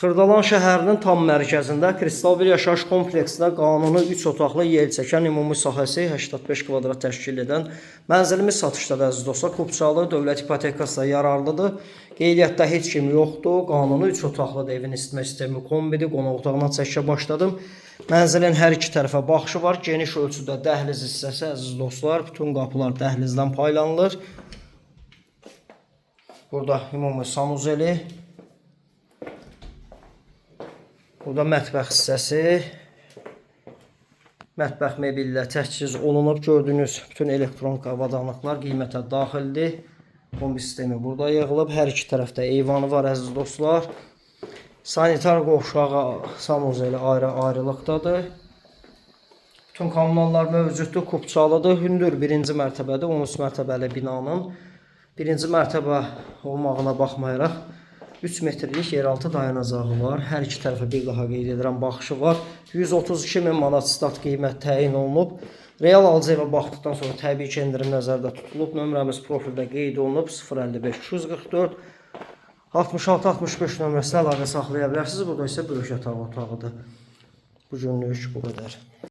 Xırdalan şəhərinin tam mərkəzində Kristal bir yaşayış kompleksində qanuni 3 otaqlı yel çəkən ümumi sahəsi 85 kvadrat təşkil edən mənzilimiz satışdadır əziz dostlar. Kupçalı dövlət ipotekasına yararlıdır. Qeydiyyatda heç kim yoxdur. Qanuni 3 otaqlıdır. Evin isitmə sistemi kombidir. Qonaq otağından çəkişə başladım. Mənzilin hər iki tərəfə baxışı var. Geniş ölçüdə dəhliz hissəsi əziz dostlar. Bütün qapılar dəhlizdən paylanılır. Burada ümumi sanuzeli. Burada mətbəx hissəsi. Mətbəx mebellə təchiz olunub. Gördüyünüz bütün elektronik avadanlıqlar qiymətə daxildir. Kombi sistemi burada yığılıb. Hər iki tərəfdə eyvanı var əziz dostlar. Sanitar qovşağı sanuzeli ayrı-ayrılıqdadır. Bütün kommunallar mövcuddur. Kupçalıdır. Hündür birinci mərtəbədə 13 mərtəbəli binanın birinci mərtəbə olmağına baxmayaraq 3 metrlik yeraltı dayanacağı var. Hər iki tərəfə bir daha qeyd edirəm baxışı var. 132 min manat stat qiymət təyin olunub. Real alıcı evə baxdıqdan sonra təbii ki endirim nəzərdə tutulub. Nömrəmiz profildə qeyd olunub 055 244 66-65 nömrəsinə əlaqə saxlaya bilərsiniz. Burada isə böyük yataq otağıdır. Bu günlük bu qədər.